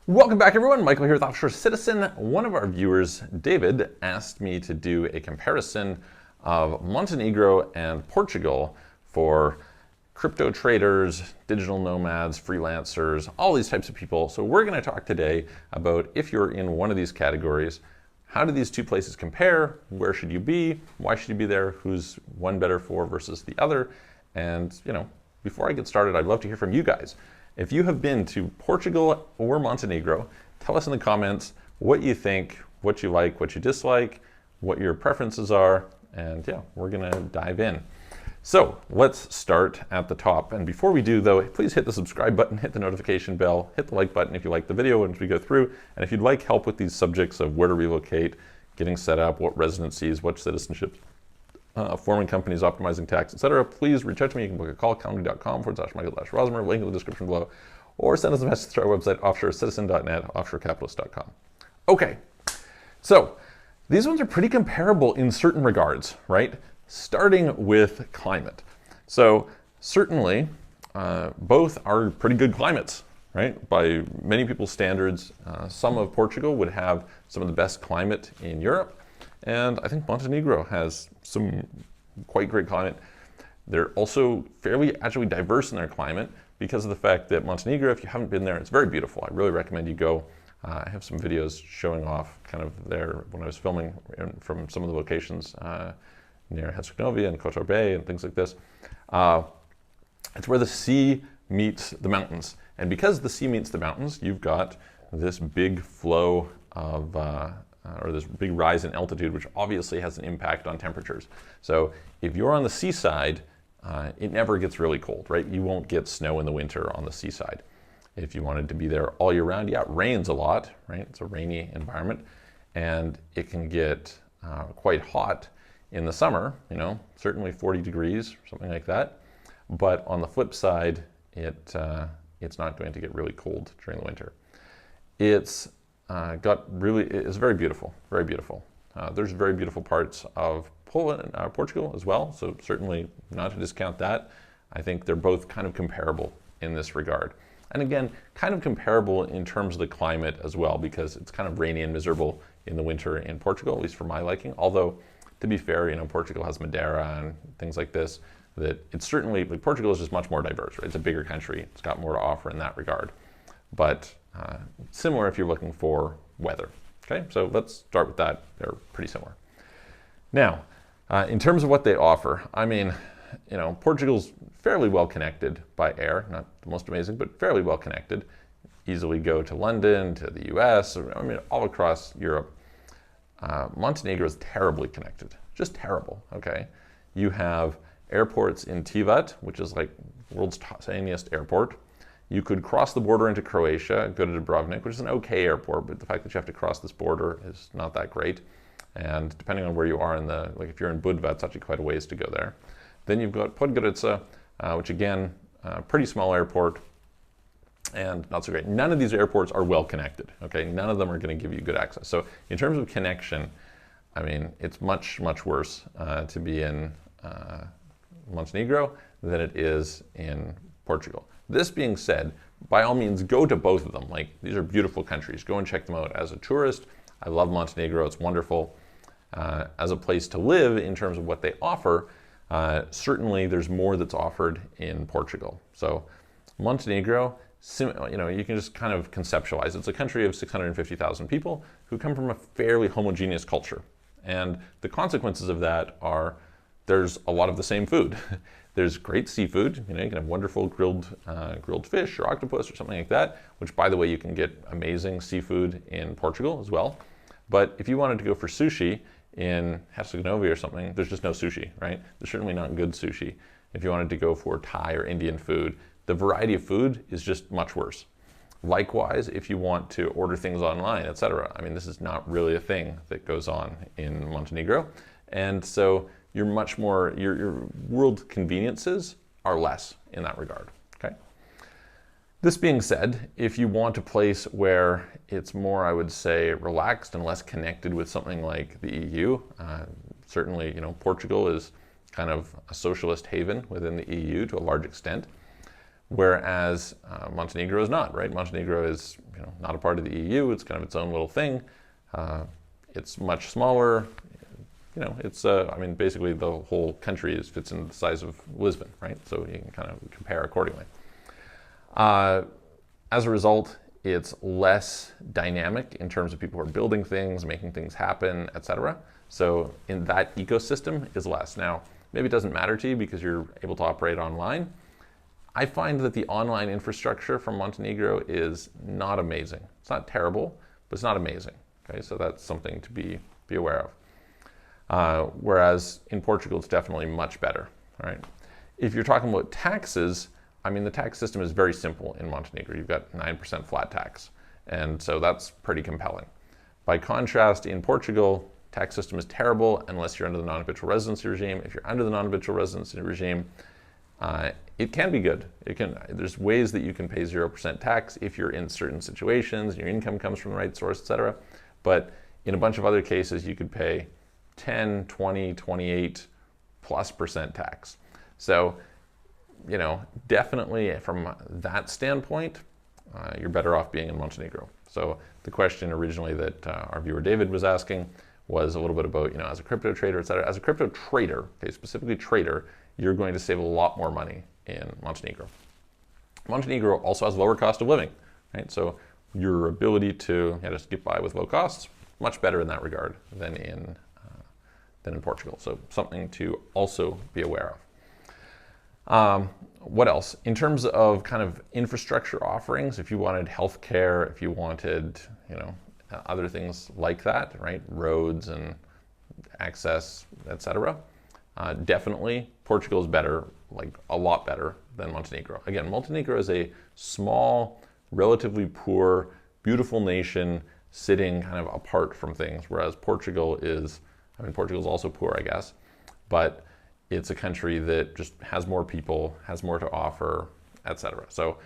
Welcome back, everyone. Michael here with Offshore Citizen. One of our viewers, David, asked me to do a comparison of Montenegro and Portugal for crypto traders, digital nomads, freelancers, all these types of people. So we're going to talk today about if you're in one of these categories, how do these two places compare? Where should you be? Why should you be there? Who's one better for versus the other? And, before I get started, I'd love to hear from you guys. If you have been to Portugal or Montenegro, tell us in the comments what you think, what you like, what you dislike, what your preferences are, and yeah, we're gonna dive in. So let's start at the top. And before we do though, please hit the subscribe button, hit the notification bell, hit the like button if you like the video as we go through. And if you'd like help with these subjects of where to relocate, getting set up, what residencies, what citizenships, forming companies, optimizing tax, etc., please reach out to me. You can book a call, calendly.com/Michael-Rosmer, link in the description below, or send us a message to our website, offshorecitizen.net, offshorecapitalist.com. Okay, so these ones are pretty comparable in certain regards, right? Starting with climate. So certainly, both are pretty good climates, right? By many people's standards, some of Portugal would have some of the best climate in Europe. And I think Montenegro has some quite great climate. They're also fairly actually diverse in their climate because of the fact that Montenegro, if you haven't been there, it's very beautiful. I really recommend you go. I have some videos showing off kind of there when I was filming from some of the locations near Herzegovina and Kotor Bay and things like this. It's where the sea meets the mountains. And because the sea meets the mountains, you've got this big flow of or this big rise in altitude, which obviously has an impact on temperatures. So if you're on the seaside, it never gets really cold, right? You won't get snow in the winter on the seaside. If you wanted to be there all year round, yeah, it rains a lot, right? It's a rainy environment, and it can get quite hot in the summer, certainly 40 degrees, something like that. But on the flip side, it's not going to get really cold during the winter. It's very beautiful, very beautiful. There's very beautiful parts of Portugal as well, so certainly not to discount that. I think they're both kind of comparable in this regard. And again, kind of comparable in terms of the climate as well, because it's kind of rainy and miserable in the winter in Portugal, at least for my liking. Although, to be fair, Portugal has Madeira and things like this, that it's certainly, Portugal is just much more diverse, right? It's a bigger country, it's got more to offer in that regard. But similar if you're looking for weather. Okay, so let's start with that. They're pretty similar. Now, in terms of what they offer, Portugal's fairly well connected by air, not the most amazing, but fairly well connected. Easily go to London, to the US, all across Europe. Montenegro is terribly connected, just terrible, okay? You have airports in Tivat, which is like the world's tiniest airport. You could cross the border into Croatia, go to Dubrovnik, which is an okay airport, but the fact that you have to cross this border is not that great. And depending on where you are if you're in Budva, it's actually quite a ways to go there. Then you've got Podgorica, which again, pretty small airport and not so great. None of these airports are well connected, okay? None of them are gonna give you good access. So in terms of connection, it's much, much worse to be in Montenegro than it is in Portugal. This being said, by all means, go to both of them. These are beautiful countries. Go and check them out. As a tourist, I love Montenegro. It's wonderful. As a place to live in terms of what they offer, certainly there's more that's offered in Portugal. So Montenegro, you can just kind of conceptualize. It's a country of 650,000 people who come from a fairly homogeneous culture. And the consequences of that are there's a lot of the same food. There's great seafood. You can have wonderful grilled fish or octopus or something like that, which, by the way, you can get amazing seafood in Portugal as well. But if you wanted to go for sushi in Herzegovina or something, there's just no sushi, right? There's certainly not good sushi. If you wanted to go for Thai or Indian food, the variety of food is just much worse. Likewise, if you want to order things online, etc. This is not really a thing that goes on in Montenegro. And so you're much more, your world conveniences are less in that regard, okay? This being said, if you want a place where it's more, I would say, relaxed and less connected with something like the EU, certainly, Portugal is kind of a socialist haven within the EU to a large extent. whereas Montenegro is not, right? Montenegro is not a part of the EU. It's kind of its own little thing. It's much smaller. It's I mean, basically the whole country fits in the size of Lisbon, right? So you can kind of compare accordingly. As a result, it's less dynamic in terms of people who are building things, making things happen, etc. So in that ecosystem is less. Now, maybe it doesn't matter to you because you're able to operate online. I find that the online infrastructure from Montenegro is not amazing. It's not terrible, but it's not amazing. Okay, so that's something to be aware of. Whereas in Portugal, it's definitely much better. All right. If you're talking about taxes, I mean, the tax system is very simple in Montenegro. You've got 9% flat tax, and so that's pretty compelling. By contrast, in Portugal, tax system is terrible unless you're under the non-habitual residency regime. If you're under the non-habitual residency regime, it can be good. There's ways that you can pay 0% tax if you're in certain situations, your income comes from the right source, etc. But in a bunch of other cases, you could pay 10, 20, 28+% tax. So, definitely from that standpoint, you're better off being in Montenegro. So the question originally that our viewer David was asking was a little bit about, as a crypto trader, et cetera. As a crypto trader, okay, specifically trader, you're going to save a lot more money in Montenegro. Montenegro also has lower cost of living, right? So your ability to just get by with low costs, much better in that regard than in Portugal. So something to also be aware of. What else? In terms of kind of infrastructure offerings, if you wanted healthcare, if you wanted, other things like that, right? Roads and access, etc. Definitely Portugal is better, like a lot better than Montenegro. Again, Montenegro is a small, relatively poor, beautiful nation sitting kind of apart from things, whereas Portugal is also poor, I guess, but it's a country that just has more people, has more to offer, etc. So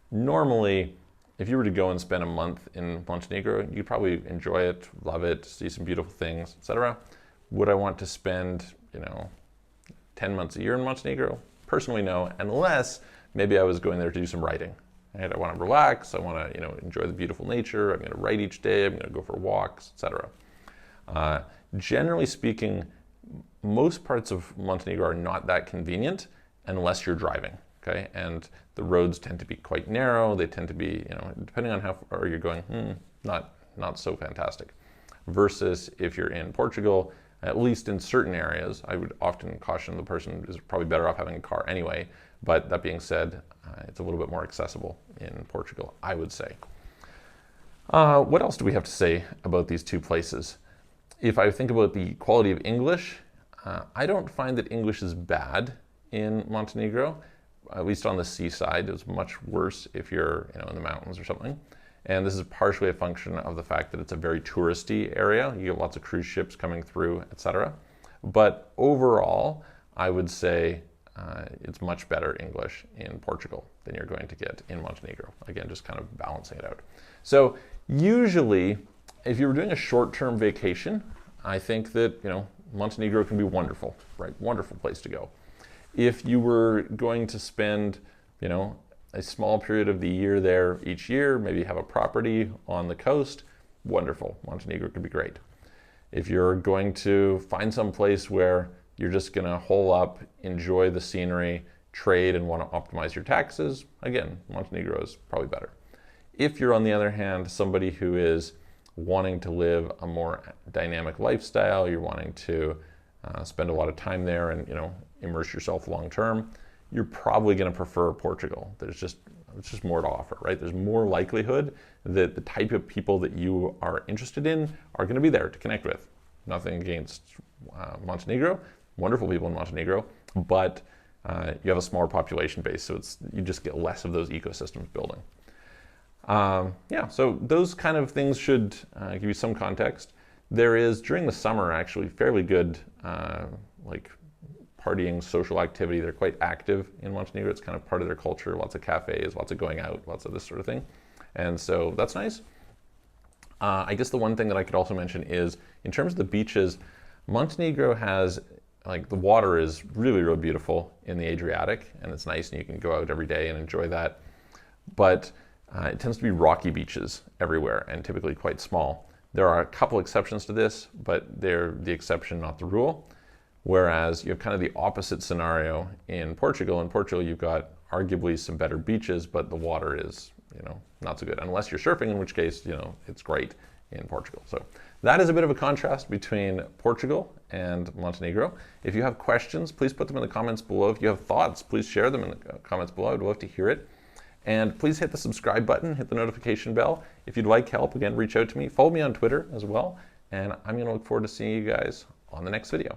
normally, if you were to go and spend a month in Montenegro, you'd probably enjoy it, love it, see some beautiful things, etc. Would I want to spend, 10 months a year in Montenegro? Personally, no, unless maybe I was going there to do some writing. Right? I want to relax, I want to, enjoy the beautiful nature, I'm going to write each day, I'm going to go for walks, etc. Generally speaking, most parts of Montenegro are not that convenient unless you're driving, okay? And the roads tend to be quite narrow. They tend to be, depending on how far you're going, not so fantastic. Versus if you're in Portugal, at least in certain areas, I would often caution the person is probably better off having a car anyway. But that being said, it's a little bit more accessible in Portugal, I would say. What else do we have to say about these two places? If I think about the quality of English, I don't find that English is bad in Montenegro, at least on the seaside. It's much worse if you're in the mountains or something. And this is partially a function of the fact that it's a very touristy area. You get lots of cruise ships coming through, etc. But overall, I would say it's much better English in Portugal than you're going to get in Montenegro. Again, just kind of balancing it out. So usually, if you were doing a short-term vacation, I think that, Montenegro can be wonderful, right? Wonderful place to go. If you were going to spend, a small period of the year there each year, maybe have a property on the coast, wonderful. Montenegro could be great. If you're going to find some place where you're just going to hole up, enjoy the scenery, trade, and want to optimize your taxes, again, Montenegro is probably better. If you're, on the other hand, somebody who is wanting to live a more dynamic lifestyle, you're wanting to spend a lot of time there and immerse yourself long term, you're probably going to prefer Portugal. It's just more to offer, right? There's more likelihood that the type of people that you are interested in are going to be there to connect with. Nothing against Montenegro, wonderful people in Montenegro, but you have a smaller population base, so you just get less of those ecosystems building. So those kind of things should give you some context. There is, during the summer, actually fairly good partying, social activity. They're quite active in Montenegro. It's kind of part of their culture. Lots of cafes, lots of going out, lots of this sort of thing. And so that's nice. I guess the one thing that I could also mention is, in terms of the beaches, Montenegro has like the water is really, really beautiful in the Adriatic, and it's nice, and you can go out every day and enjoy that. But it tends to be rocky beaches everywhere, and typically quite small. There are a couple exceptions to this, but they're the exception, not the rule. Whereas you have kind of the opposite scenario in Portugal. In Portugal, you've got arguably some better beaches, but the water is, not so good. Unless you're surfing, in which case, it's great in Portugal. So that is a bit of a contrast between Portugal and Montenegro. If you have questions, please put them in the comments below. If you have thoughts, please share them in the comments below. I'd love to hear it. And please hit the subscribe button, hit the notification bell. If you'd like help, again, reach out to me. Follow me on Twitter as well. And I'm going to look forward to seeing you guys on the next video.